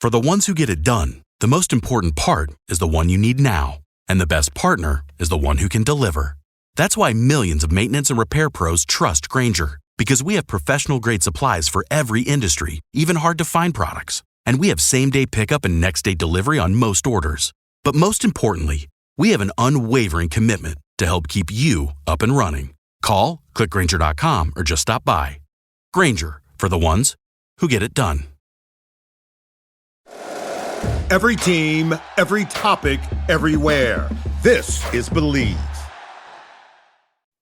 For the ones who get it done, the most important part is the one you need now. And the best partner is the one who can deliver. That's why millions of maintenance and repair pros trust Grainger, because we have professional-grade supplies for every industry, even hard-to-find products. And we have same-day pickup and next-day delivery on most orders. But most importantly, we have an unwavering commitment to help keep you up and running. Call, click Grainger.com, or just stop by. Grainger, for the ones who get it done. Every team, every topic, everywhere. This is Believe.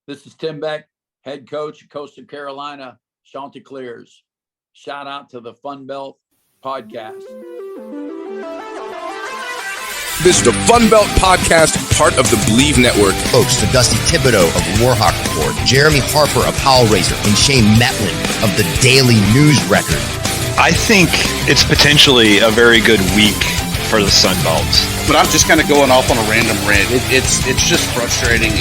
This is Tim Beck, head coach of Coastal Carolina Chanticleers. Shout out to the Fun Belt Podcast. This is the Fun Belt Podcast, part of the Believe Network. Hosts to Dusty Thibodeau of Warhawk Report, Jeremy Harper of Powell Razor, and Shane Metlin of the Daily News Record. I think it's potentially a very good week for the Sun Belt. But I'm just kind of going off on a random rant. It's just frustrating.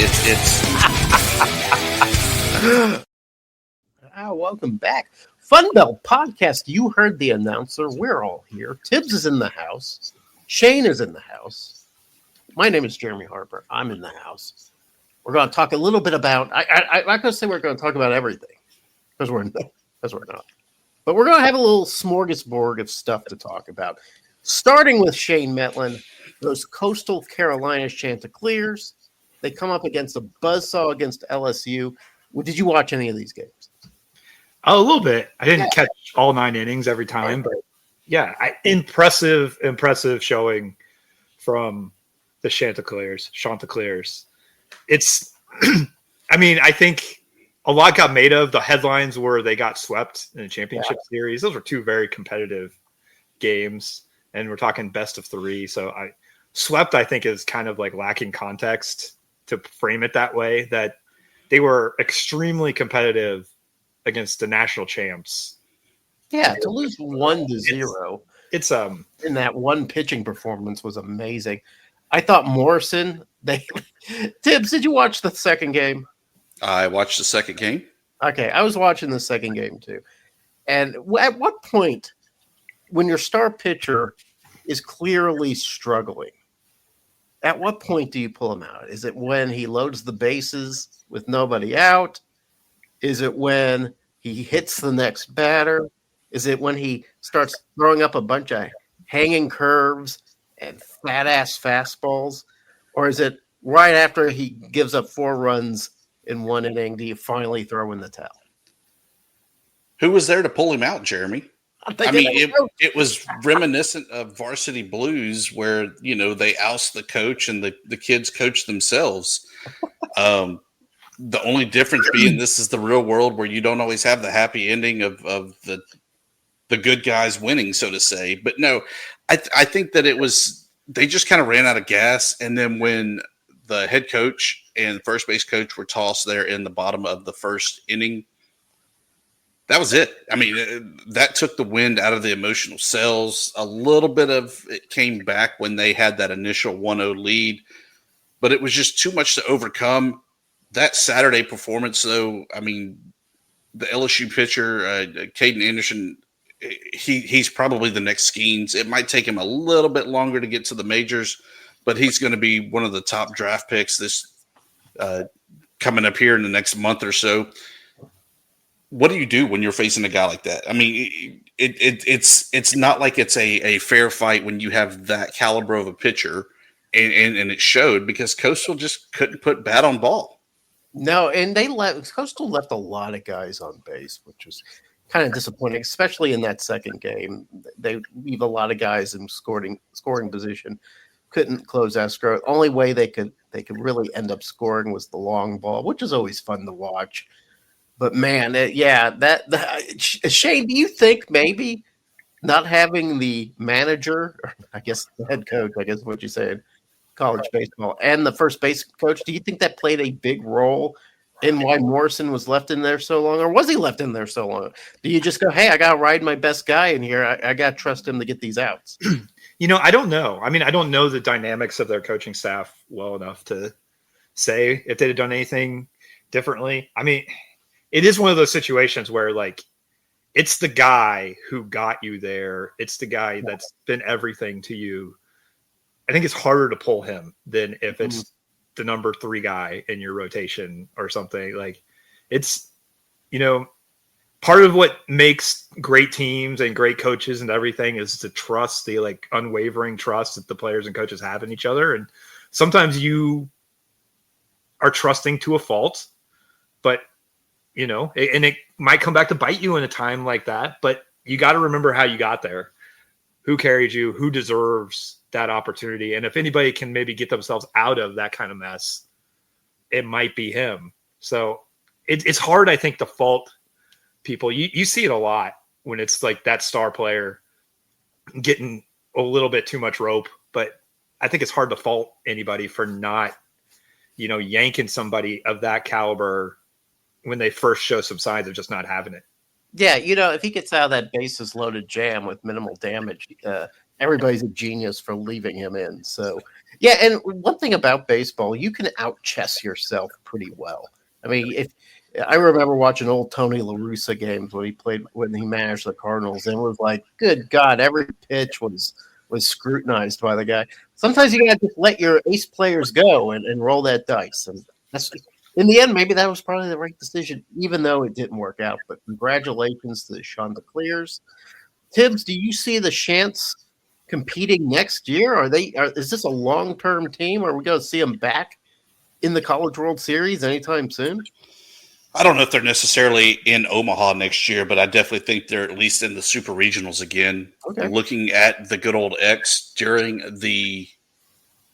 Welcome back. Fun Belt Podcast. You heard the announcer. We're all here. Tibbs is in the house. Shane is in the house. My name is Jeremy Harper. I'm in the house. We're going to talk a little bit about. I'm not going to say we're going to talk about everything because we're not. But we're going to have a little smorgasbord of stuff to talk about. Starting with Shane Metlin, those Coastal Carolina Chanticleers. They come up against a buzzsaw against LSU. Did you watch any of these games? A little bit. I didn't catch all 9 innings every time, but yeah, impressive showing from the Chanticleers. It's, I mean, I think a lot got made of the headlines where they got swept in the championship series. Those were 2 very competitive games, and we're talking best of 3. So swept, I think, is kind of like lacking context to frame it that way, that they were extremely competitive against the national champs. Yeah, to lose 1-0. It's in that one pitching performance was amazing. I thought Morrison, Tibbs, did you watch the second game? I watched the second game. Okay, I was watching the second game too. And at what point, when your star pitcher is clearly struggling, at what point do you pull him out? Is it when he loads the bases with nobody out? Is it when he hits the next batter? Is it when he starts throwing up a bunch of hanging curves and fat-ass fastballs? Or is it right after he gives up 4 runs in 1 inning, do you finally throw in the towel? Who was there to pull him out, Jeremy? I mean, it was reminiscent of Varsity Blues where, they oust the coach and the kids coach themselves. The only difference being this is the real world where you don't always have the happy ending of the good guys winning, so to say. But no, I think that they just kind of ran out of gas. And then when the head coach and first base coach were tossed there in the bottom of the first inning, that was it. I mean, that took the wind out of the emotional cells. A little bit of it came back when they had that initial 1-0 lead, but it was just too much to overcome. That Saturday performance, though, I mean, the LSU pitcher, Caden Anderson, he's probably the next Skeens. It might take him a little bit longer to get to the majors, but he's going to be one of the top draft picks this coming up here in the next month or so. What do you do when you're facing a guy like that? I mean, it's not like it's a fair fight when you have that caliber of a pitcher, and it showed because Coastal just couldn't put bat on ball. No, and Coastal left a lot of guys on base, which was kind of disappointing, especially in that second game. They leave a lot of guys in scoring position. Couldn't close escrow. Only way they could really end up scoring was the long ball, which is always fun to watch. But man, Shane, do you think maybe not having the manager, or I guess the head coach, I guess what you said, college baseball, and the first base coach, do you think that played a big role in why Morrison was left in there so long, or was he left in there so long? Do you just go, hey, I got to ride my best guy in here. I got to trust him to get these outs? I don't know. I mean, I don't know the dynamics of their coaching staff well enough to say if they'd have done anything differently. I mean, it is one of those situations where, like, it's the guy who got you there. It's the guy that's been everything to you. I think it's harder to pull him than if it's the number 3 guy in your rotation or something. Like, it's, part of what makes great teams and great coaches and everything is the trust, the like unwavering trust that the players and coaches have in each other. And sometimes you are trusting to a fault, but and it might come back to bite you in a time like that, but you got to remember how you got there, who carried you, who deserves that opportunity. And if anybody can maybe get themselves out of that kind of mess, it might be him. So it's hard, I think, to fault people. You see it a lot when it's like that star player getting a little bit too much rope, but I think it's hard to fault anybody for not, yanking somebody of that caliber when they first show some signs of just not having it. Yeah, if he gets out of that bases loaded jam with minimal damage, everybody's a genius for leaving him in. So, yeah, and one thing about baseball, you can out-chess yourself pretty well. I mean, if I remember watching old Tony La Russa games when he managed the Cardinals, and it was like, good God, every pitch was scrutinized by the guy. Sometimes you got to just let your ace players go and roll that dice, and that's. In the end, maybe that was probably the right decision, even though it didn't work out. But congratulations to the Chanticleers. Tibbs, do you see the Chants competing next year? Is this a long-term team? Or are we going to see them back in the College World Series anytime soon? I don't know if they're necessarily in Omaha next year, but I definitely think they're at least in the Super Regionals again. Okay. Looking at the good old X during the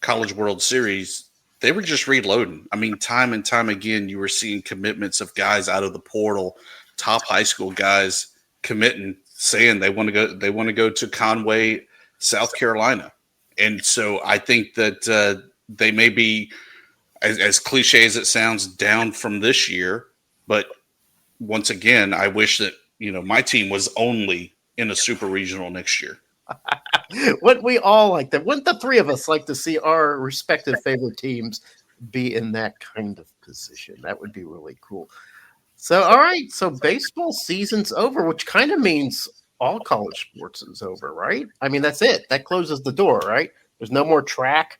College World Series, they were just reloading. I mean, time and time again, you were seeing commitments of guys out of the portal, top high school guys committing, saying they want to go to Conway, South Carolina. And so I think that they may be, as cliche as it sounds, down from this year. But once again, I wish that, my team was only in a super regional next year. What we all like that. Wouldn't the three of us like to see our respective favorite teams be in that kind of position? That would be really cool. So, all right. So baseball season's over, which kind of means all college sports is over, right? I mean, that's it. That closes the door, right? There's no more track.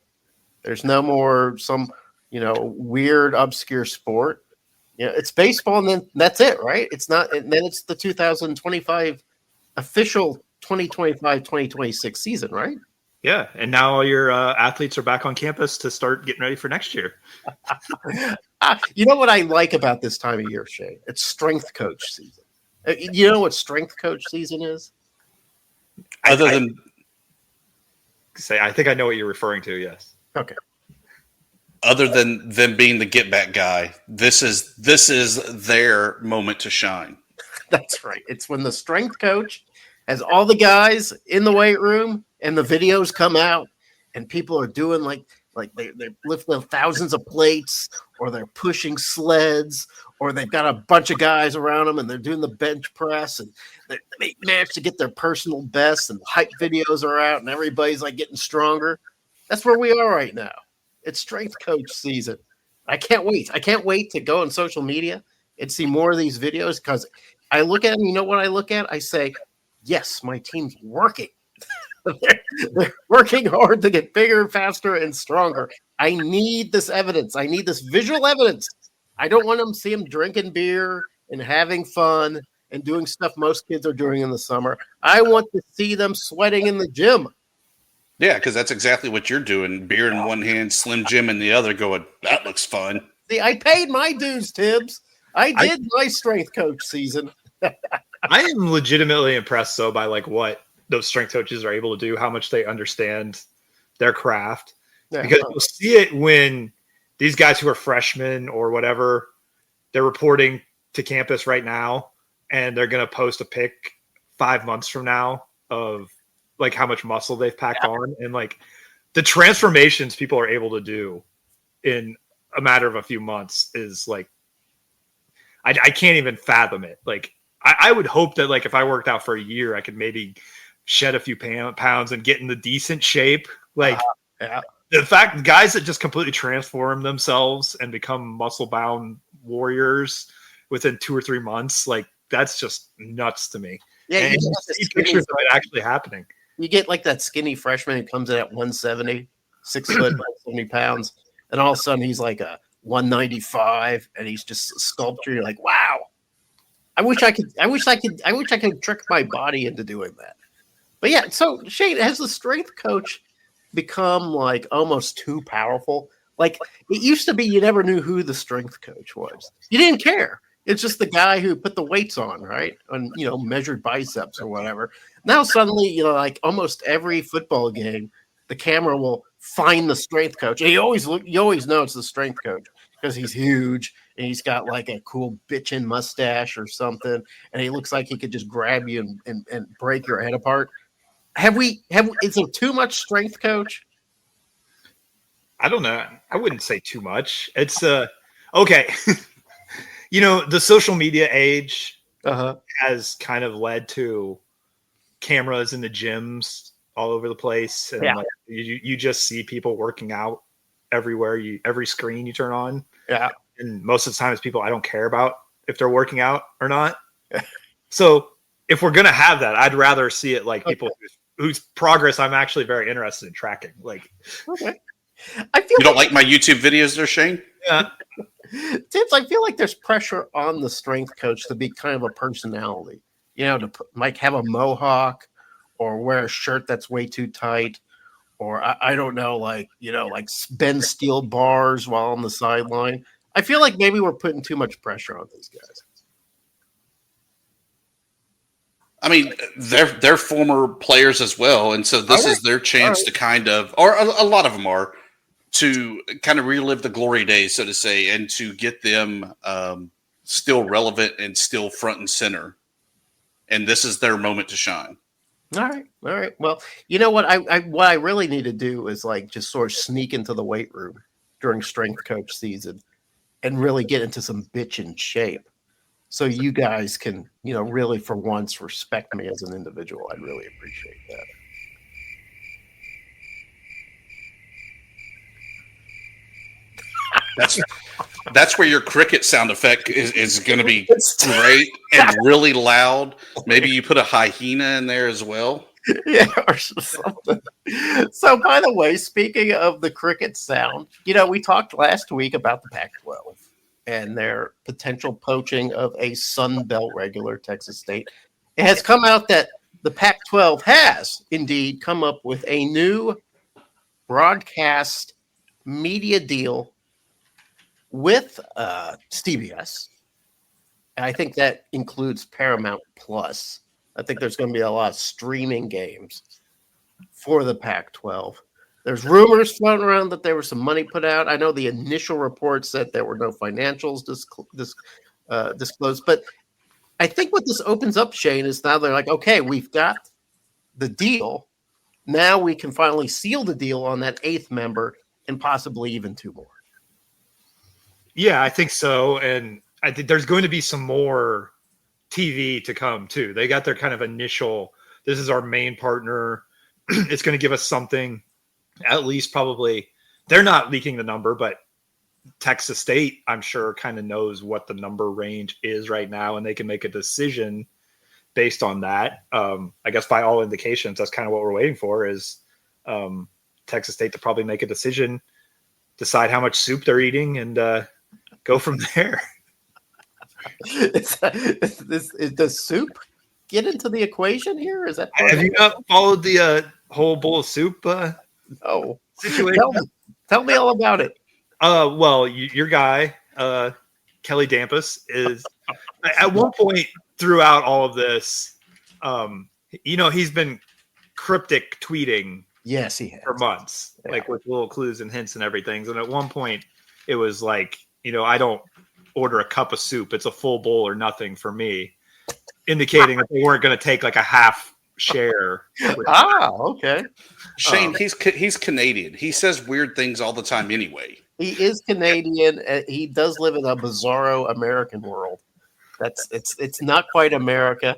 There's no more some, weird, obscure sport. It's baseball, and then that's it, right? It's not, and then it's the 2025 official 2025-2026 season, right? Yeah, and now all your athletes are back on campus to start getting ready for next year. You know what I like about this time of year, Shane? It's strength coach season. You know what strength coach season is? I think I know what you're referring to, yes. Okay. Other than them being the get back guy, this is their moment to shine. That's right. It's when the strength coach has all the guys in the weight room and the videos come out and people are doing like they're lifting thousands of plates, or they're pushing sleds, or they've got a bunch of guys around them and they're doing the bench press, and they manage to get their personal best, and hype videos are out and everybody's like getting stronger. That's where we are right now. It's strength coach season. I can't wait. I can't wait to go on social media and see more of these videos, because I look at them. You know what I look at? I say, yes, my team's working. they're working hard to get bigger, faster, and stronger. I need this evidence. I need this visual evidence. I don't want them to see them drinking beer and having fun and doing stuff most kids are doing in the summer. I want to see them sweating in the gym. Yeah, because that's exactly what you're doing. Beer in one hand, Slim Jim in the other, going, that looks fun. See, I paid my dues, Tibbs. I did my strength coach season. I am legitimately impressed, though, by what those strength coaches are able to do, how much they understand their craft. Yeah, because you'll see it when these guys who are freshmen or whatever, they're reporting to campus right now, and they're going to post a pic 5 months from now of how much muscle they've packed on, and the transformations people are able to do in a matter of a few months is I can't even fathom it. I would hope that if I worked out for a year, I could maybe shed a few pounds and get in the decent shape. The fact guys that just completely transform themselves and become muscle bound warriors within 2 or 3 months, that's just nuts to me. Yeah, and you you see pictures of it actually happening. You get like that skinny freshman who comes in at 170, 6 foot, 70 pounds, and all of a sudden he's like a 195, and he's just a sculpture. You're like, wow. I wish I could trick my body into doing that. But yeah, so Shane, has the strength coach become like almost too powerful? Like it used to be, you never knew who the strength coach was. You didn't care. It's just the guy who put the weights on, right? And measured biceps or whatever. Now suddenly, like almost every football game, the camera will find the strength coach. And you always know it's the strength coach because he's huge and he's got like a cool bitchin' mustache or something, and he looks like he could just grab you and break your head apart. Is there too much strength coach? I don't know. I wouldn't say too much. It's okay. The social media age has kind of led to cameras in the gyms all over the place, and like, you just see people working out everywhere. Every screen you turn on, and most of the time it's people I don't care about if they're working out or not. So if we're gonna have that, I'd rather see it like people whose progress I'm actually very interested in tracking. Like, okay. You don't like my YouTube videos there, Shane? Yeah. Tips, I feel like there's pressure on the strength coach to be kind of a personality, to like have a mohawk or wear a shirt that's way too tight, or I don't know, like bend steel bars while on the sideline. I feel like maybe we're putting too much pressure on these guys. I mean, they're former players as well, and so this is their chance to kind of, or a lot of them are, to kind of relive the glory days, so to say, and to get them still relevant and still front and center. And this is their moment to shine. All right. Well, you know what? What I really need to do is like just sort of sneak into the weight room during strength coach season and really get into some bitchin' shape. So you guys can, really for once respect me as an individual. I'd really appreciate that. That's where your cricket sound effect is going to be great and really loud. Maybe you put a hyena in there as well. Yeah, or something. So, by the way, speaking of the cricket sound, we talked last week about the Pac-12 and their potential poaching of a Sun Belt regular, Texas State. It has come out that the Pac-12 has indeed come up with a new broadcast media deal with CBS. And I think that includes Paramount Plus. I think there's going to be a lot of streaming games for the Pac-12. There's rumors floating around that there was some money put out. I know the initial report said there were no financials disclosed. But I think what this opens up, Shane, is now they're like, okay, we've got the deal. Now we can finally seal the deal on that 8th member and possibly even 2 more. Yeah, I think so. And I think there's going to be some more TV to come too. They got their kind of initial, this is our main partner. It's going to give us something, at least probably. They're not leaking the number, but Texas State, I'm sure, kind of knows what the number range is right now, and they can make a decision based on that. I guess by all indications, that's kind of what we're waiting for is Texas State to probably make a decision, decide how much soup they're eating, and go from there. Does soup get into the equation here? Is that have you not followed the whole bowl of soup situation? Tell me all about it. Well, your guy Kelly Dampus is at one point throughout all of this. He's been cryptic tweeting. Yes, he has for months, like with little clues and hints and everything. And at one point, it was like, I don't order a cup of soup; it's a full bowl or nothing for me, indicating that they weren't going to take like a half share. Okay. Shane, he's Canadian. He says weird things all the time anyway. He is Canadian. He does live in a bizarro American world. It's not quite America.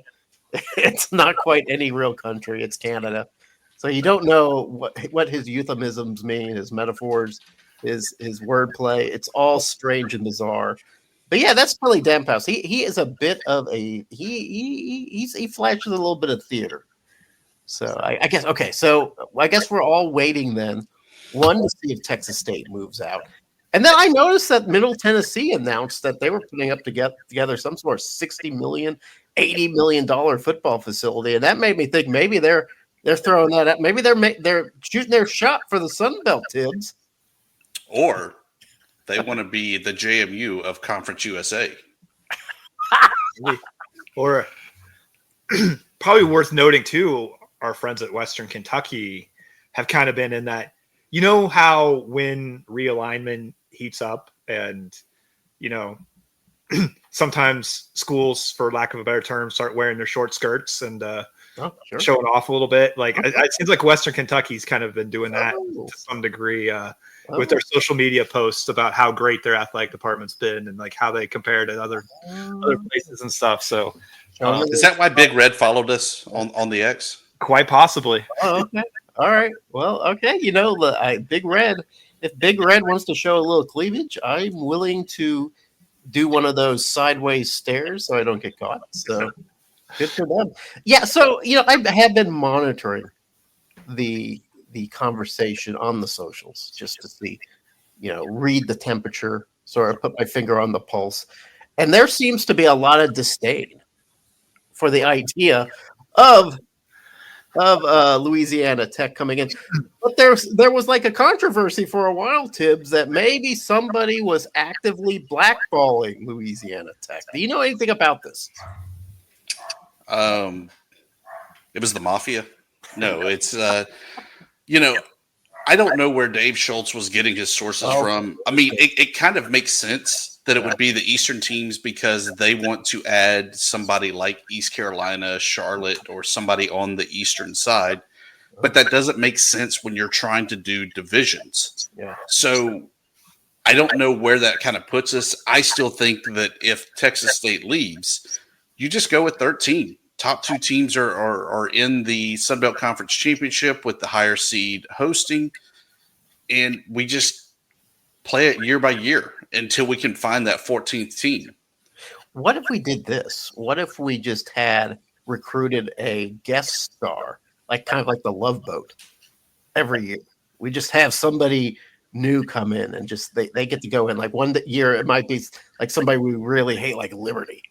It's not quite any real country. It's Canada. So you don't know what his euphemisms mean, his metaphors, his wordplay. It's all strange and bizarre. But yeah, that's Billy Damphouse. He is a bit of a he flashes a little bit of theater. So I guess okay. So I guess we're all waiting then, one to see if Texas State moves out, and then I noticed that Middle Tennessee announced that they were putting up together some sort of $60 million, $80 million football facility, and that made me think maybe they're throwing that up. Maybe they're shooting their shot for the Sun Belt, Tibbs. Or they want to be the JMU of Conference USA. Or probably worth noting too, our friends at Western Kentucky have kind of been in that, you know, how when realignment heats up and, you know, sometimes schools, for lack of a better term, start wearing their short skirts and showing off a little bit. Like it seems like Western Kentucky's kind of been doing that to some degree with their social media posts about how great their athletic department's been and like how they compare to other places and stuff. So is that why Big Red followed us on the X? Quite possibly. Oh, okay. All right. Well, okay. You know, Big Red. If Big Red wants to show a little cleavage, I'm willing to do one of those sideways stairs so I don't get caught. So good for them. Yeah. So you know, I have been monitoring the conversation on the socials just to see, you know, read the temperature. So I put my finger on the pulse, and there seems to be a lot of disdain for the idea of Louisiana Tech coming in. But there was like a controversy for a while, Tibbs, that maybe somebody was actively blackballing Louisiana Tech. Do you know anything about this? It was the mafia. No, it's you know, I don't know where Dave Schultz was getting his sources from. I mean, it kind of makes sense that it would be the Eastern teams because they want to add somebody like East Carolina, Charlotte, or somebody on the Eastern side. But that doesn't make sense when you're trying to do divisions. Yeah. So I don't know where that kind of puts us. I still think that if Texas State leaves, you just go with 13. Top two teams are in the Sun Belt Conference Championship with the higher seed hosting. And we just play it year by year until we can find that 14th team. What if we did this? What if we just had recruited a guest star, like kind of like the Love Boat, every year? We just have somebody new come in and just they get to go in. Like one year it might be like somebody we really hate, like Liberty.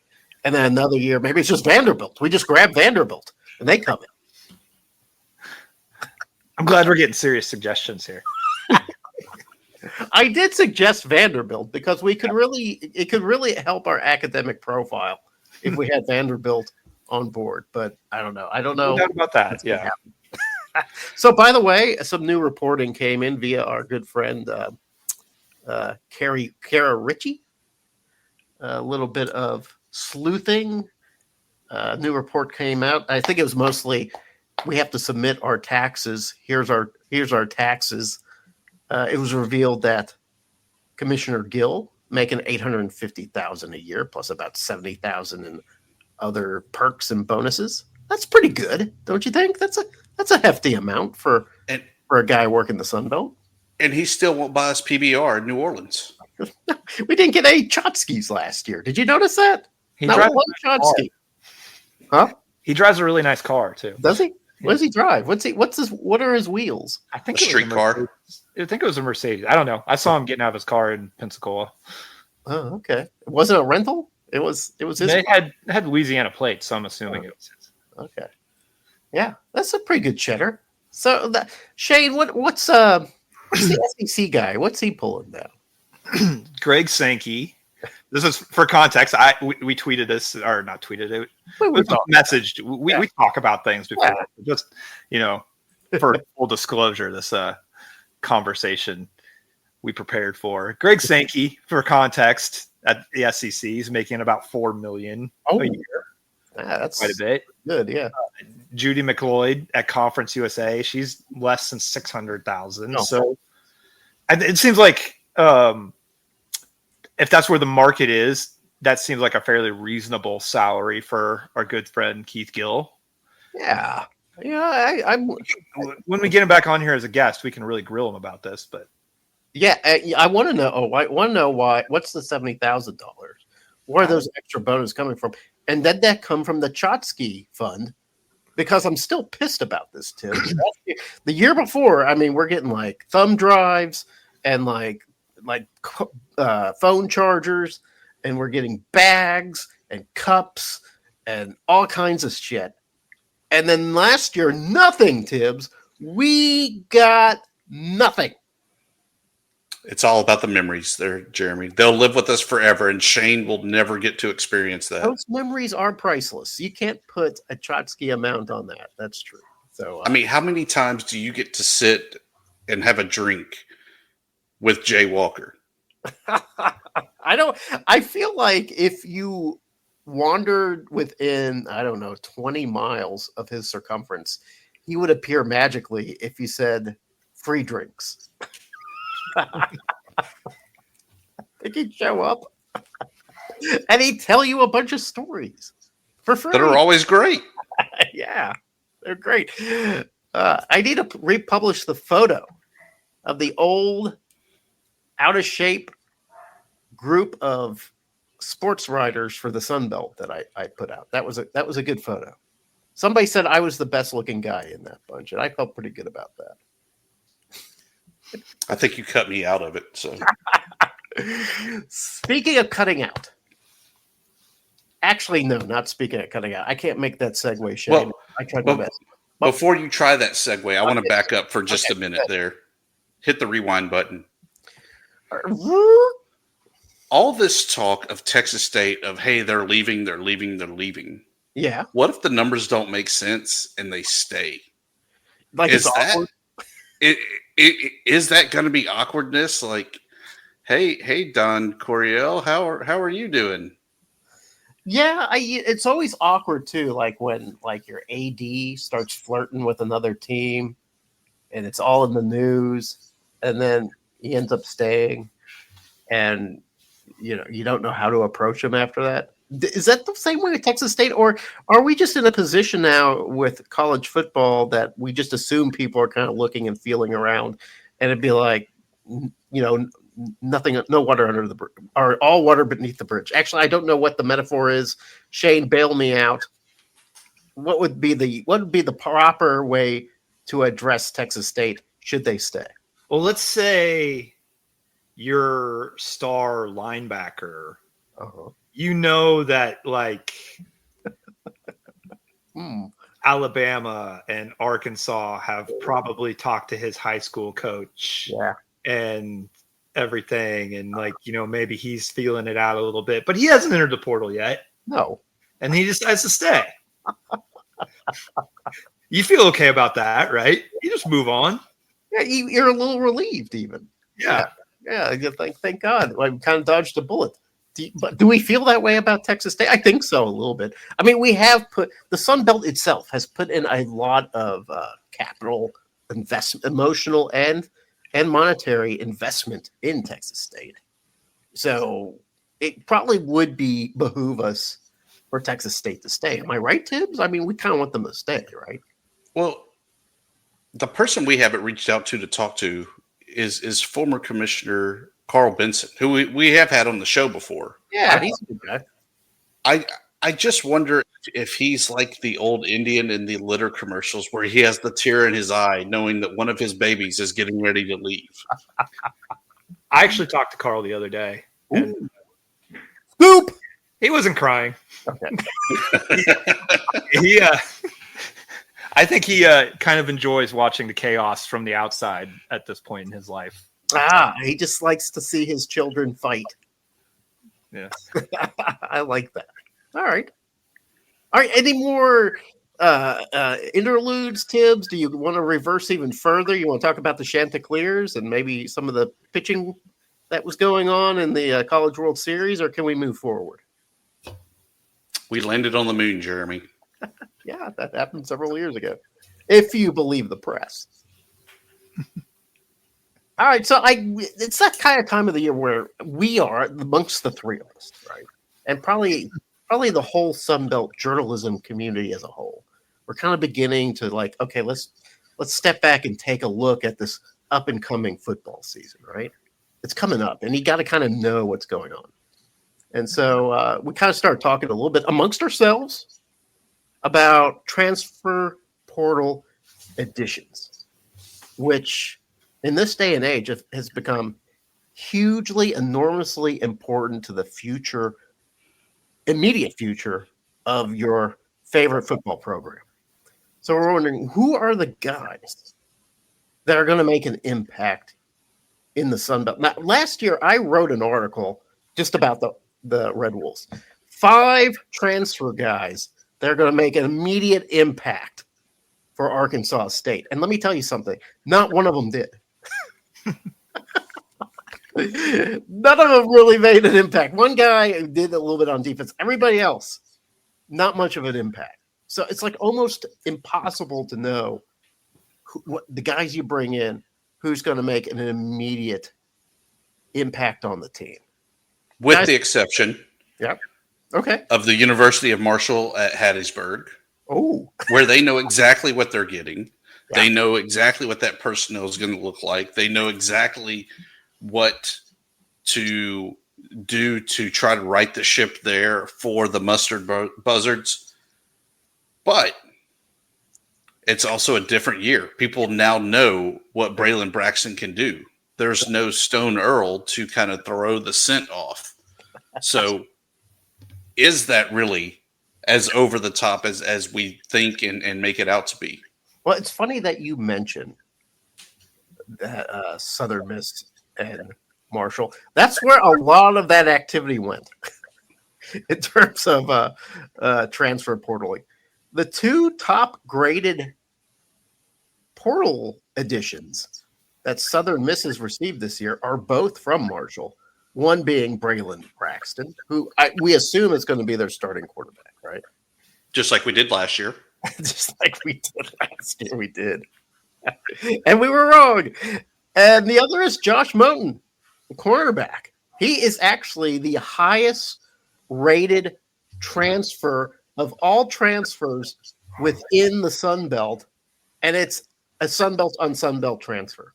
And then another year, maybe it's just Vanderbilt. We just grab Vanderbilt and they come in. I'm glad we're getting serious suggestions here. I did suggest Vanderbilt because it could really help our academic profile if we had Vanderbilt on board. But I don't know. No doubt about that. Yeah. So, by the way, some new reporting came in via our good friend Kara Ritchie. A little bit of sleuthing. New report came out. I think it was mostly we have to submit our taxes. Here's our taxes. It was revealed that Commissioner Gill making $850,000 a year plus about $70,000 in other perks and bonuses. That's pretty good, don't you think? That's a hefty amount for a guy working the Sun Belt. And he still won't buy us PBR in New Orleans. We didn't get any Chotskys last year. Did you notice that? He Not drives one Chotsky. Huh? He drives a really nice car too. Does he? What does he drive? What are his wheels? I think a street car. I think it was a Mercedes. I don't know. I saw him getting out of his car in Pensacola. Oh, okay. Was it a rental? It was his. They had Louisiana plates, so I'm assuming it was his. Okay. Yeah, that's a pretty good cheddar. So Shane, what's the SEC guy? What's he pulling down? Greg Sankey. This is for context. We tweeted this, or not tweeted it. We messaged. We talk about things before. Yeah. Just for full disclosure, this conversation we prepared for. Greg Sankey, for context, at the SEC is making about $4 million a year. That's quite a bit. Good, yeah. Judy McLeod at Conference USA, she's less than $600,000. Oh. So it seems like if that's where the market is, that seems like a fairly reasonable salary for our good friend Keith Gill. Yeah. I'm. When we get him back on here as a guest, we can really grill him about this. But yeah, I want to know. I want to know why. What's the $70,000? Where are those extra bonuses coming from? And did that come from the Chotsky Fund? Because I'm still pissed about this, Tim. The year before, I mean, we're getting like thumb drives and like phone chargers, and we're getting bags and cups and all kinds of shit. And then last year, nothing, Tibbs. We got nothing. It's all about the memories there, Jeremy. They'll live with us forever, and Shane will never get to experience that. Those memories are priceless. You can't put a Chotsky amount on that. That's true. So, I mean, how many times do you get to sit and have a drink with Jay Walker? I feel like if you wandered within, 20 miles of his circumference, he would appear magically if you said free drinks. I think he'd show up and he'd tell you a bunch of stories for free. That are always great. Yeah, they're great. I need to republish the photo of the old, out of shape group of sports writers for the Sun Belt that I put out. That was a good photo. Somebody said I was the best looking guy in that bunch, and I felt pretty good about that. I think you cut me out of it. So, speaking of cutting out, actually, no, not speaking of cutting out. I can't make that segue, Shane. Well, I tried my best. Before you try that segue, I want to back up for just a minute there. Hit the rewind button. All this talk of Texas State of, hey, they're leaving. Yeah. What if the numbers don't make sense and they stay? Like, is it's that awkward? Is that going to be awkwardness? Like, hey, Don Coryell, how are you doing? Yeah, it's always awkward too. Like when your AD starts flirting with another team, and it's all in the news, and then he ends up staying, and you don't know how to approach him after that. Is that the same way with Texas State, or are we just in a position now with college football that we just assume people are kind of looking and feeling around, and it'd be like, nothing, no water under the bridge, or all water beneath the bridge? Actually, I don't know what the metaphor is. Shane, bail me out. What would be the proper way to address Texas State should they stay? Well, let's say your star linebacker. Uh-huh. You know that Alabama and Arkansas have probably talked to his high school coach. Yeah. And everything. And maybe he's feeling it out a little bit, but he hasn't entered the portal yet. No. And he decides to stay. You feel okay about that, right? You just move on. Yeah, you're a little relieved even. Yeah. You think, thank God. I kind of dodged a bullet. But do we feel that way about Texas State? I think so, a little bit. I mean, we have the Sun Belt itself has put in a lot of capital investment, emotional and monetary investment in Texas State. So it probably would behoove us for Texas State to stay. Am I right, Tibbs? I mean, we kind of want them to stay, right? Well, the person we haven't reached out to talk to is former Commissioner Carl Benson, who we have had on the show before. Yeah, he's a good guy. I just wonder if he's like the old Indian in the litter commercials where he has the tear in his eye knowing that one of his babies is getting ready to leave. I actually talked to Carl the other day. And Scoop! He wasn't crying. Okay. I think he kind of enjoys watching the chaos from the outside at this point in his life. He just likes to see his children fight. Yeah. I like that. All right. Any more interludes, Tibbs? Do you want to reverse even further? You want to talk about the Chanticleers and maybe some of the pitching that was going on in the College World Series, or can we move forward? We landed on the moon, Jeremy. Yeah, that happened several years ago, if you believe the press. All right, so it's that kind of time of the year where we are amongst the three of us, right? And probably the whole Sunbelt journalism community as a whole. We're kind of beginning to okay, let's step back and take a look at this up and coming football season, right? It's coming up, and you got to kind of know what's going on. And so we kind of started talking a little bit amongst ourselves about transfer portal additions, which in this day and age has become hugely, enormously important to the future, immediate future of your favorite football program. So we're wondering, who are the guys that are going to make an impact in the Sun Belt? Now, last year, I wrote an article just about the Red Wolves. 5 transfer guys that are going to make an immediate impact for Arkansas State. And let me tell you something, not one of them did. None of them really made an impact. One guy did a little bit on defense. Everybody else, not much of an impact. So it's like almost impossible to know what the guys you bring in, who's going to make an immediate impact on the team. With Guys, the exception of the University of Marshall at Hattiesburg. Oh, where they know exactly what they're getting. Yeah. They know exactly what that personnel is going to look like. They know exactly what to do to try to right the ship there for the Mustard Buzzards. But it's also a different year. People now know what Braylon Braxton can do. There's no Stone Earl to kind of throw the scent off. So is that really as over the top as we think and make it out to be? Well, it's funny that you mentioned that Southern Miss and Marshall. That's where a lot of that activity went in terms of transfer portaling. The 2 top graded portal additions that Southern Miss has received this year are both from Marshall. One being Braylon Braxton, who we assume is going to be their starting quarterback, right? Just like we did last year. Just like we did last year, we did. And we were wrong. And the other is Josh Moten, the cornerback. He is actually the highest rated transfer of all transfers within the Sun Belt, and it's a Sun Belt on Sun Belt transfer.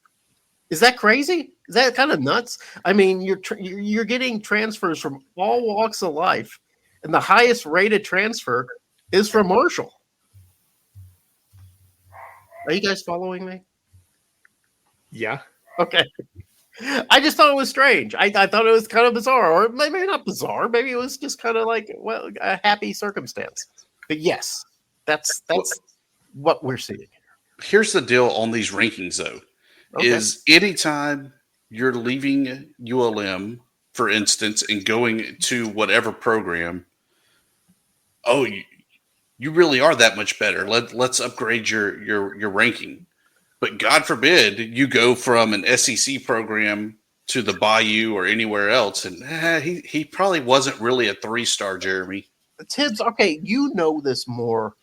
Is that crazy? Is that kind of nuts? I mean, you're getting transfers from all walks of life, and the highest rated transfer is from Marshall. Are you guys following me? Yeah. Okay. I just thought it was strange. I thought it was kind of bizarre, or maybe not bizarre. Maybe it was just kind of like, well, a happy circumstance. But yes, that's what we're seeing. Here's the deal on these rankings, though. Okay. Is anytime you're leaving ULM, for instance, and going to whatever program, you really are that much better. Let's upgrade your ranking. But God forbid you go from an SEC program to the Bayou or anywhere else, and he probably wasn't really a 3-star, Jeremy. Tibbs, okay, you know this more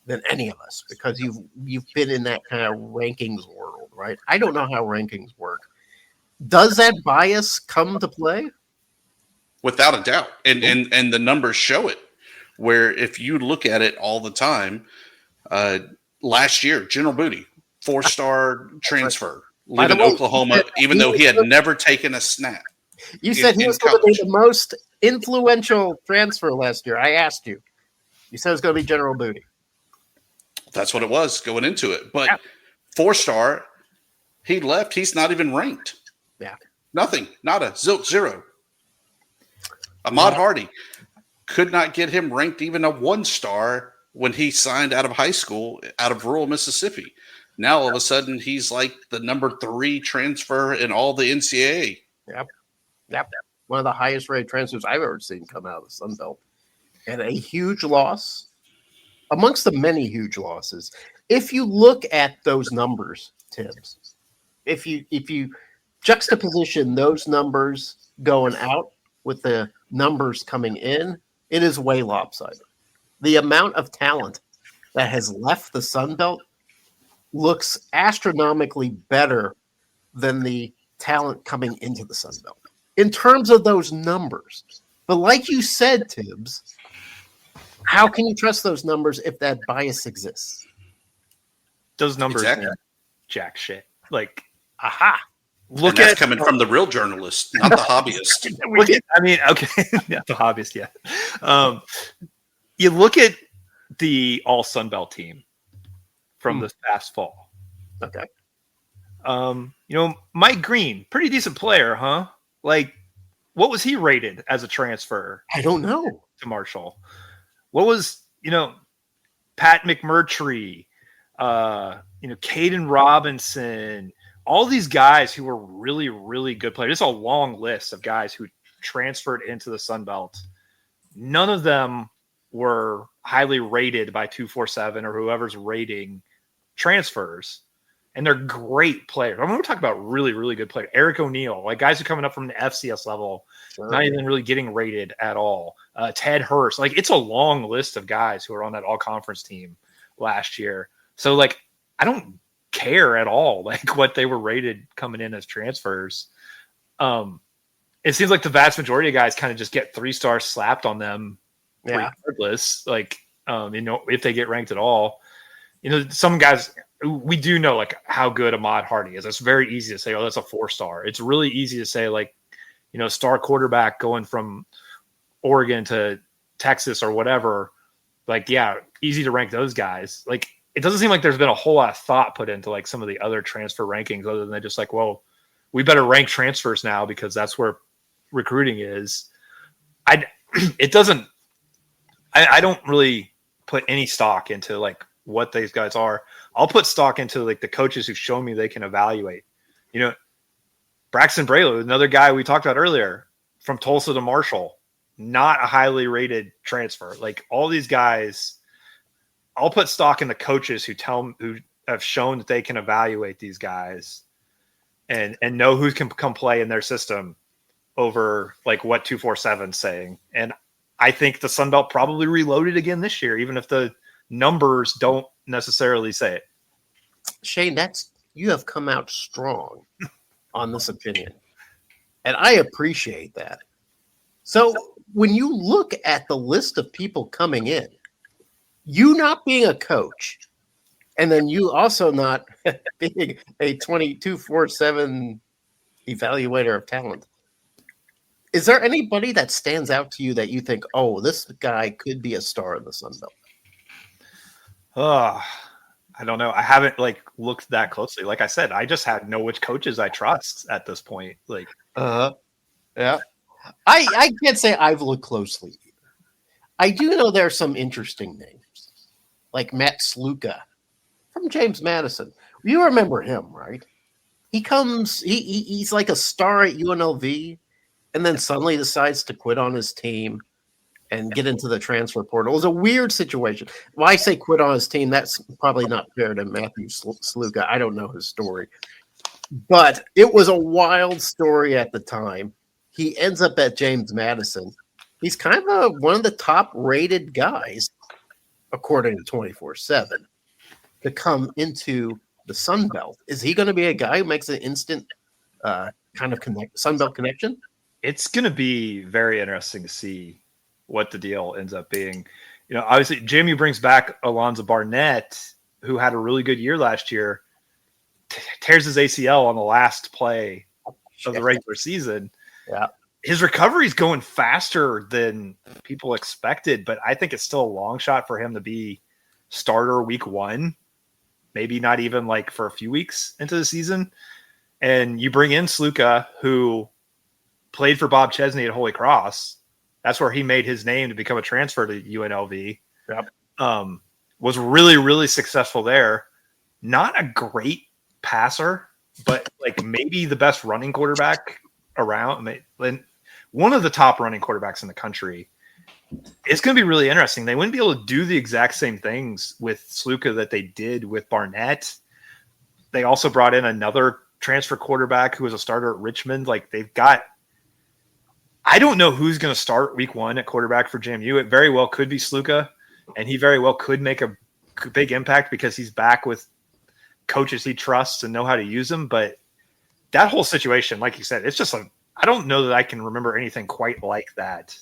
than any of us because you've been in that kind of rankings world, right? I don't know how rankings work. Does that bias come to play? Without a doubt. And the numbers show it. Where if you look at it all the time, last year, General Booty, 4-star transfer, leaving Oklahoma, even though he had never taken a snap. You said he was going to be the most influential transfer last year. I asked you. You said it was going to be General Booty. That's what it was going into it. But 4-star, he left. He's not even ranked. Yeah. Nothing. Nada. Zilch. 0. Ahmad Hardy. Could not get him ranked even a 1-star when he signed out of high school out of rural Mississippi. Now, all of a sudden, he's like the number 3 transfer in all the NCAA. Yep. One of the highest rated transfers I've ever seen come out of the Sun Belt. And a huge loss amongst the many huge losses. If you look at those numbers, Tibbs, if you juxtaposition those numbers going out with the numbers coming in, it is way lopsided. The amount of talent that has left the Sun Belt looks astronomically better than the talent coming into the Sun Belt in terms of those numbers. But like you said, Tibbs, how can you trust those numbers if that bias exists? Those numbers Exactly. mean jack shit. Like, Aha. And that's coming from the real journalist, not the hobbyist. Not the hobbyist, yeah. You look at the all Sun Belt team from this past fall. Okay. Mike Green, pretty decent player, huh? Like, what was he rated as a transfer? I don't know. To Marshall. What was, Pat McMurtry, Caden Robinson, all these guys who were really, really good players. It's a long list of guys who transferred into the Sun Belt. None of them were highly rated by 247 or whoever's rating transfers. And they're great players. I'm going to talk about really, really good players. Eric O'Neill, like guys who are coming up from the FCS level, not even really getting rated at all. Ted Hurst. Like, it's a long list of guys who are on that all-conference team last year. So, like, I don't care at all, like, what they were rated coming in as transfers. It seems like the vast majority of guys kind of just get 3 stars slapped on them regardless, like, if they get ranked at all. Some guys – we do know like how good Ahmad Hardy is. It's very easy to say, oh, that's a 4-star. It's really easy to say like, star quarterback going from Oregon to Texas or whatever. Like, yeah, easy to rank those guys. Like, it doesn't seem like there's been a whole lot of thought put into like some of the other transfer rankings other than they just like, well, we better rank transfers now because that's where recruiting is. I don't really put any stock into like what these guys are. I'll put stock into like the coaches who've shown me they can evaluate. Braxton Braylow, another guy we talked about earlier, from Tulsa to Marshall, not a highly rated transfer. Like, all these guys, I'll put stock in the coaches who have shown that they can evaluate these guys and know who can come play in their system over like what 247's saying. And I think the Sun Belt probably reloaded again this year, even if the numbers don't necessarily say it. Shane, you have come out strong on this opinion, and I appreciate that. So when you look at the list of people coming in, you not being a coach, and then you also not being a 22/7 evaluator of talent, is there anybody that stands out to you that you think, oh, this guy could be a star in the Sun Belt? I don't know. I haven't like looked that closely. Like I said, I just know which coaches I trust at this point. Like, yeah. I can't say I've looked closely either. I do know there are some interesting names, like Matt Sluka from James Madison. You remember him, right? He comes. He's like a star at UNLV, and then suddenly decides to quit on his team and get into the transfer portal. It was a weird situation. When I say quit on his team, that's probably not fair to Matthew Sluka. I don't know his story. But it was a wild story at the time. He ends up at James Madison. He's kind of one of the top-rated guys, according to 24/7, to come into the Sun Belt. Is he going to be a guy who makes an instant kind of Sun Belt connection? It's going to be very interesting to see what the deal ends up being. Obviously Jamie brings back Alonzo Barnett, who had a really good year last year, tears his ACL on the last play of the regular season. Yeah. His recovery is going faster than people expected, but I think it's still a long shot for him to be starter week 1, maybe not even like for a few weeks into the season. And you bring in Sluka, who played for Bob Chesney at Holy Cross. That's where he made his name to become a transfer to UNLV. Yep. Was really, really successful there. Not a great passer, but like maybe the best running quarterback around. One of the top running quarterbacks in the country. It's going to be really interesting. They wouldn't be able to do the exact same things with Sluka that they did with Barnett. They also brought in another transfer quarterback who was a starter at Richmond. Like, they've got, I don't know who's going to start week 1 at quarterback for JMU. It very well could be Sluka, and he very well could make a big impact because he's back with coaches he trusts and know how to use them. But that whole situation, like you said, it's just I don't know that I can remember anything quite like that.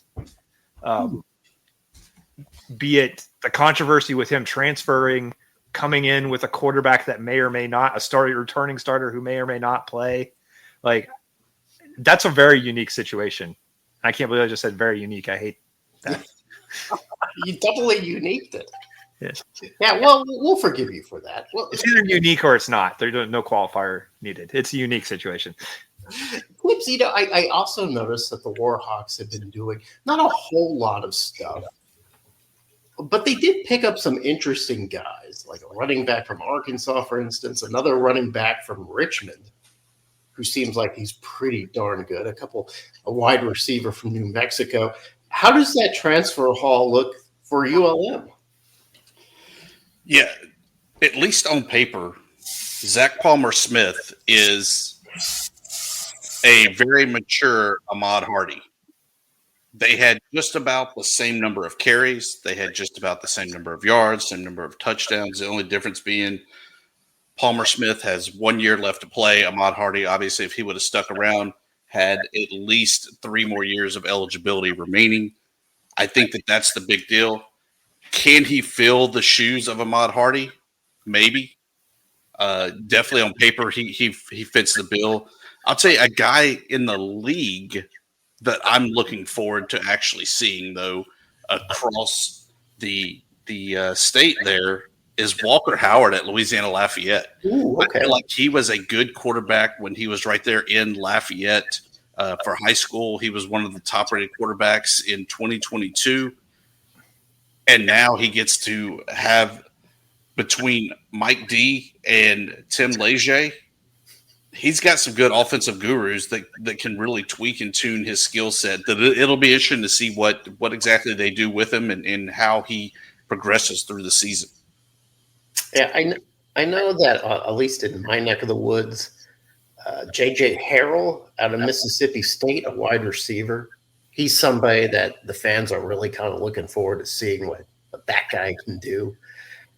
Be it the controversy with him transferring, coming in with a quarterback that may or may not, a returning starter who may or may not play, Like, that's a very unique situation. I can't believe I just said very unique. I hate that. You doubly unique it. Yes. Yeah, well, we'll forgive you for that. Well, It's either unique or it's not. There's no qualifier needed. It's a unique situation. Clips, I also noticed that the Warhawks have been doing not a whole lot of stuff, but they did pick up some interesting guys, like a running back from Arkansas, for instance, another running back from Richmond, who seems like he's pretty darn good, a wide receiver from New Mexico. How does that transfer haul look for ULM? Yeah, at least on paper, Zach Palmer-Smith is a very mature Ahmad Hardy. They had just about the same number of carries. They had just about the same number of yards, same number of touchdowns. The only difference being Palmer-Smith has 1 year left to play. Ahmad Hardy, obviously, if he would have stuck around, had at least 3 more years of eligibility remaining. I think that's the big deal. Can he fill the shoes of Ahmad Hardy? Maybe. Definitely on paper, he fits the bill. I'll tell you, a guy in the league that I'm looking forward to actually seeing, though, across the state there is Walker Howard at Louisiana Lafayette. Ooh, okay. I feel like he was a good quarterback when he was right there in Lafayette for high school. He was one of the top-rated quarterbacks in 2022. And now he gets to have between Mike D and Tim Leger, he's got some good offensive gurus that can really tweak and tune his skill set. It'll be interesting to see what exactly they do with him and how he progresses through the season. Yeah, I know that at least in my neck of the woods, J.J. Harrell out of Mississippi State, a wide receiver, he's somebody that the fans are really kind of looking forward to seeing what that guy can do.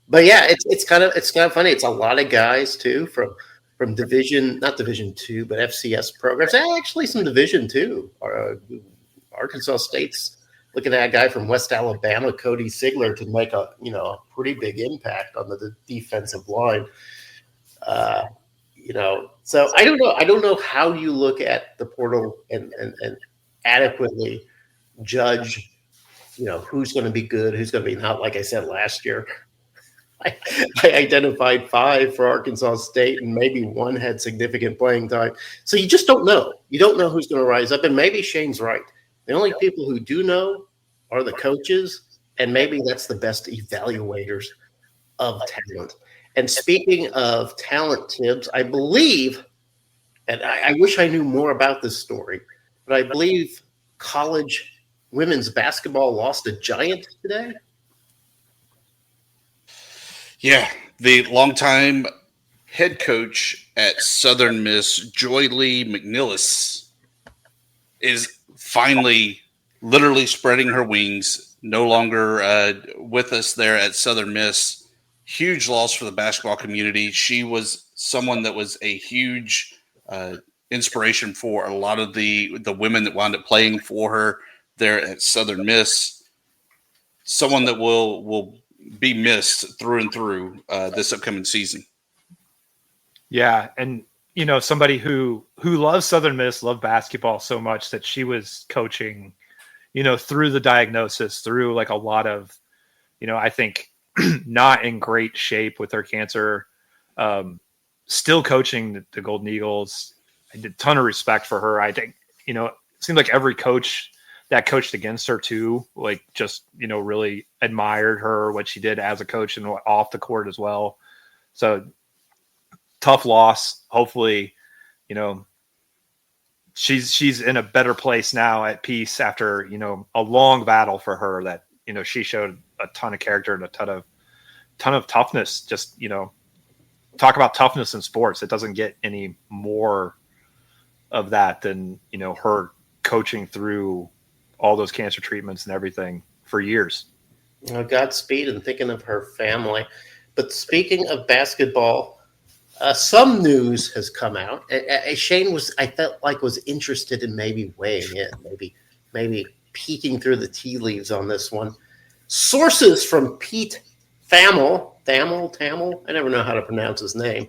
But yeah, it's kind of funny. It's a lot of guys too from not Division II, but FCS programs. Actually, some Division II. Arkansas State's looking at a guy from West Alabama, Cody Sigler, to make a pretty big impact on the defensive line. So I don't know how you look at the portal and adequately judge, who's going to be good, who's going to be not. Like I said last year, I identified 5 for Arkansas State, and maybe 1 had significant playing time. So you just don't know. You don't know who's going to rise up, and maybe Shane's right. The only people who do know are the coaches, and maybe that's the best evaluators of talent. And speaking of talent, Tibbs, I believe, and I wish I knew more about this story, but I believe college women's basketball lost a giant today. Yeah, the longtime head coach at Southern Miss, Joy Lee McNillis, is finally literally spreading her wings, no longer with us there at Southern Miss. Huge loss for the basketball community. She was someone that was a huge inspiration for a lot of the women that wound up playing for her there at Southern Miss. Someone that will be missed through and through this upcoming season. Yeah, and somebody who loves Southern Miss, loved basketball so much that she was coaching, through the diagnosis, through like a lot of, I think not in great shape with her cancer, still coaching the Golden Eagles. I did a ton of respect for her. I think, it seemed like every coach that coached against her too, like just, really admired her, what she did as a coach and off the court as well. So tough loss. Hopefully, she's in a better place now at peace after, a long battle for her that, she showed a ton of character and a ton of toughness. Just, talk about toughness in sports. It doesn't get any more of that than, her coaching through all those cancer treatments and everything for years. Godspeed, and thinking of her family. But speaking of basketball, some news has come out. Shane I felt like was interested in maybe weighing in, maybe peeking through the tea leaves on this one. Sources from Pete Thamel, I never know how to pronounce his name,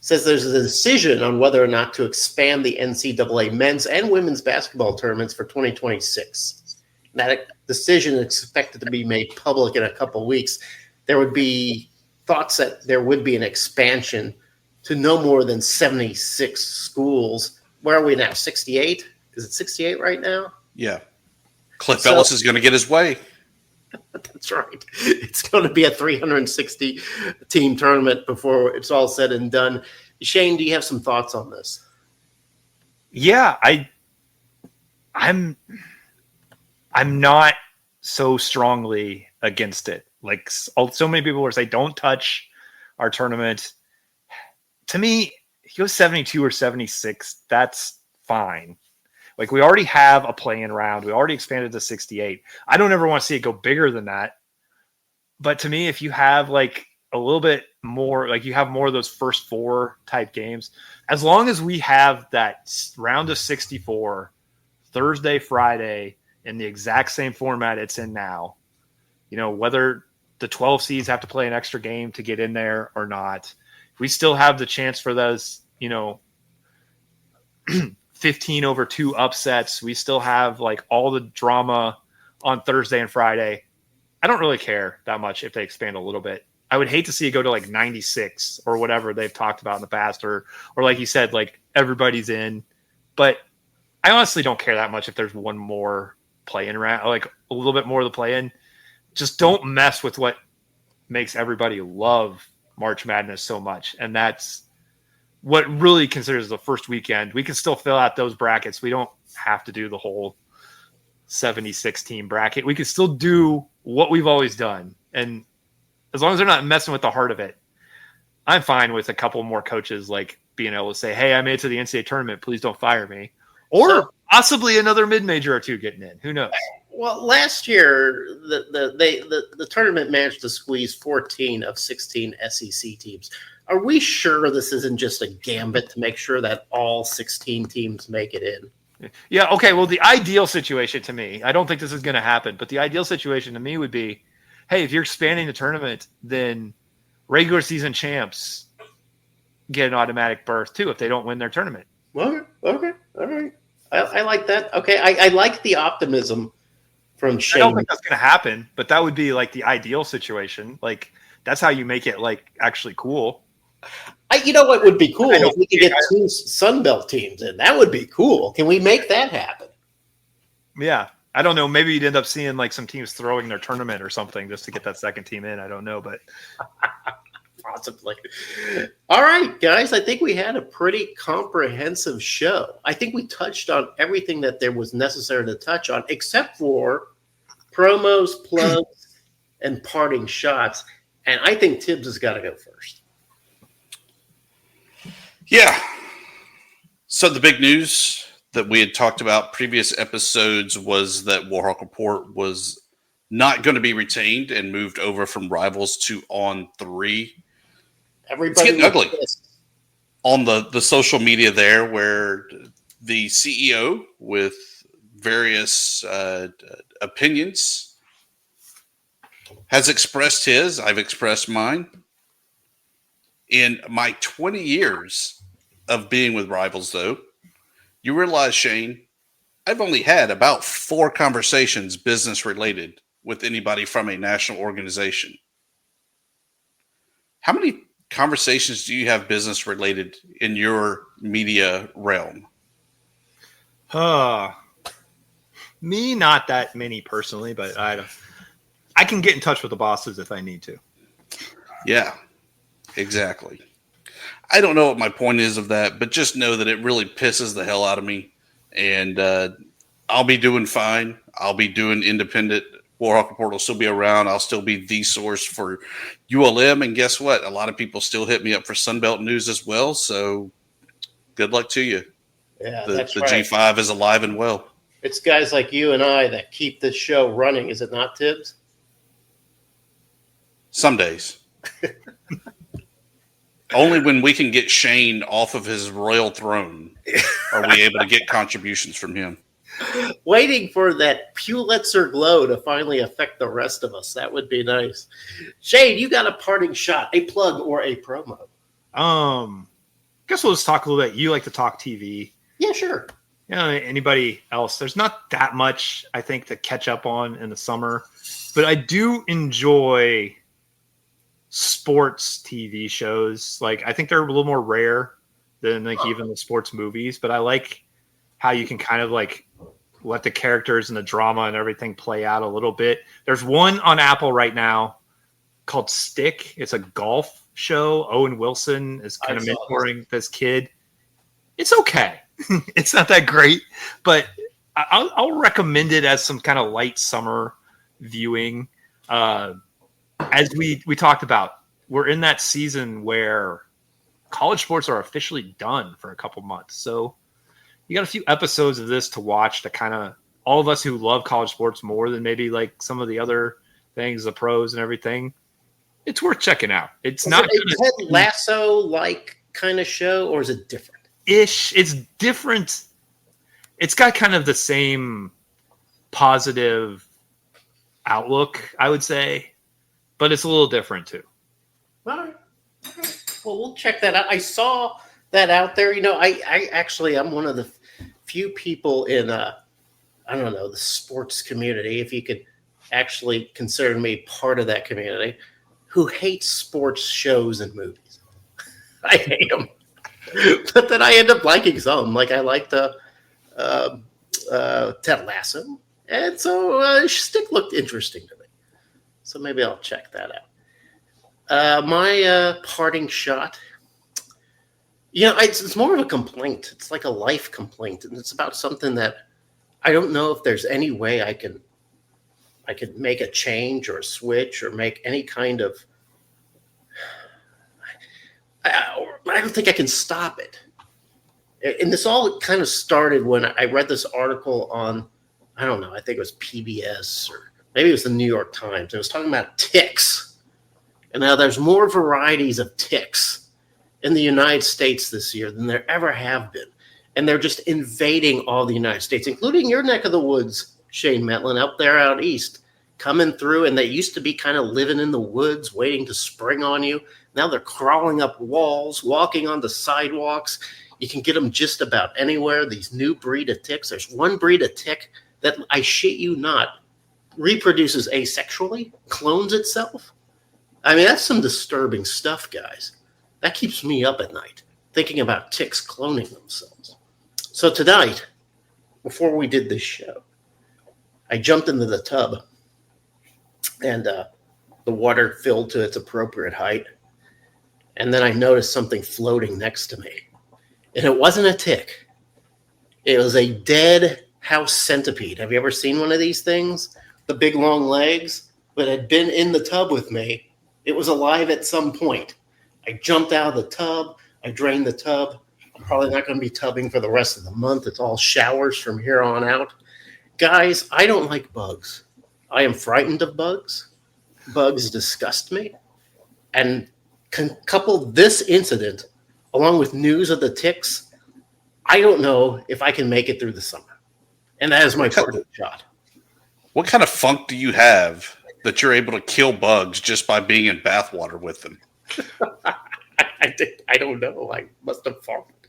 says there's a decision on whether or not to expand the NCAA men's and women's basketball tournaments for 2026. That decision is expected to be made public in a couple of weeks. There would be thoughts that there would be an expansion to no more than 76 schools. Where are we now? 68? Is it 68 right now? Yeah. Cliff Ellis is going to get his way. That's right. It's going to be a 360-team tournament before it's all said and done. Shane, do you have some thoughts on this? Yeah, I'm not so strongly against it. Like so many people were saying, don't touch our tournament. To me, if you go 72 or 76, that's fine. Like, we already have a play-in round. We already expanded to 68. I don't ever want to see it go bigger than that. But to me, if you have like a little bit more, like you have more of those first four type games, as long as we have that round of 64, Thursday, Friday, in the exact same format it's in now, whether the 12 seeds have to play an extra game to get in there or not, we still have the chance for those, 15-2 upsets. We still have like all the drama on Thursday and Friday. I don't really care that much if they expand a little bit. I would hate to see it go to like 96 or whatever they've talked about in the past, or like you said, like everybody's in. But I honestly don't care that much if there's one more play-in round, like a little bit more of the play-in. Just don't mess with what makes everybody love March Madness so much, and that's what really considers the first weekend. We can still fill out those brackets. We don't have to do the whole 76 team bracket. We can still do what we've always done. And as long as they're not messing with the heart of it, I'm fine with a couple more coaches like being able to say, hey, I made it to the NCAA tournament. Please don't fire me. Or possibly another mid-major or two getting in. Who knows? Well, last year, the tournament managed to squeeze 14 of 16 SEC teams. Are we sure this isn't just a gambit to make sure that all 16 teams make it in? Yeah, okay. Well, the ideal situation to me, I don't think this is going to happen, but the ideal situation to me would be, hey, if you're expanding the tournament, then regular season champs get an automatic berth too if they don't win their tournament. Okay, all right. I like that. Okay, I like the optimism from Shane. I don't think that's going to happen, but that would be like the ideal situation. Like, that's how you make it like actually cool. You know what would be cool if we could get two Sunbelt teams in. That would be cool. Can we make that happen? Yeah. I don't know. Maybe you'd end up seeing like some teams throwing their tournament or something just to get that second team in. I don't know, but possibly. All right, guys. I think we had a pretty comprehensive show. I think we touched on everything that there was necessary to touch on, except for promos, plugs, and parting shots. And I think Tibbs has got to go first. Yeah. So the big news that we had talked about previous episodes was that Warhawk Report was not going to be retained and moved over from Rivals to On3. It's getting ugly on the social media there, where the CEO with various opinions has expressed his. I've expressed mine. In my 20 years of being with Rivals, though, you realize, Shane, I've only had about 4 conversations business-related with anybody from a national organization. How many conversations do you have business-related in your media realm? Me, not that many personally, but I can get in touch with the bosses if I need to. Yeah. Exactly. I don't know what my point is of that, but just know that it really pisses the hell out of me. And I'll be doing fine. I'll be doing independent. Warhawk Report will still be around. I'll still be the source for ULM. And guess what? A lot of people still hit me up for Sunbelt News as well. So good luck to you. Yeah, the right. G5 is alive and well. It's guys like you and I that keep this show running. Is it not, Tibbs? Some days. Only when we can get Shane off of his royal throne are we able to get contributions from him. Waiting for that Pulitzer glow to finally affect the rest of us. That would be nice. Shane, you got a parting shot, a plug or a promo? guess we'll just talk a little bit. You like to talk TV. Yeah, sure. Anybody else? There's not that much, I think, to catch up on in the summer. But I do enjoy sports TV shows. Like, I think they're a little more rare than like even the sports movies. But I like how you can kind of like let the characters and the drama and everything play out a little bit. There's one on Apple right now called Stick. It's a golf show. Owen Wilson is kind of mentoring this kid. It's okay. It's not that great, but I'll recommend it as some kind of light summer viewing. As we talked about, we're in that season where college sports are officially done for a couple months. So you got a few episodes of this to watch to kind of all of us who love college sports more than maybe like some of the other things, the pros and everything. It's worth checking out. It's not a Ted Lasso like kind of show, or is it different? It's different. It's got kind of the same positive outlook, I would say, but it's a little different too. All right. Well, we'll check that out. I saw that out there. I actually, I'm one of the few people in, I don't know, the sports community, if you could actually consider me part of that community, who hates sports shows and movies. I hate them. But then I end up liking some. Like I like the Ted Lasso. And so Stick looked interesting to me. So maybe I'll check that out. My parting shot. It's more of a complaint. It's like a life complaint. And it's about something that I don't know if there's any way I could make a change or a switch or make any kind of I don't think I can stop it. And this all kind of started when I read this article on, I don't know, I think it was PBS or maybe it was the New York Times. It was talking about ticks. And now there's more varieties of ticks in the United States this year than there ever have been. And they're just invading all the United States, including your neck of the woods, Shane Metlin, up there out east, coming through. And they used to be kind of living in the woods, waiting to spring on you. Now they're crawling up walls, walking on the sidewalks. You can get them just about anywhere. These new breed of ticks. There's one breed of tick that, I shit you not, reproduces asexually, clones itself. I mean, that's some disturbing stuff, guys. That keeps me up at night, thinking about ticks cloning themselves. So tonight, before we did this show, I jumped into the tub, and the water filled to its appropriate height. And then I noticed something floating next to me. And it wasn't a tick. It was a dead house centipede. Have you ever seen one of these things? The big long legs, but had been in the tub with me. It was alive at some point. I jumped out of the tub. I drained the tub. I'm probably not going to be tubbing for the rest of the month. It's all showers from here on out. Guys, I don't like bugs. I am frightened of bugs. Bugs disgust me. And couple this incident along with news of the ticks, I don't know if I can make it through the summer. And that is my parting shot. What kind of funk do you have that you're able to kill bugs just by being in bathwater with them? I don't know. I must have funked.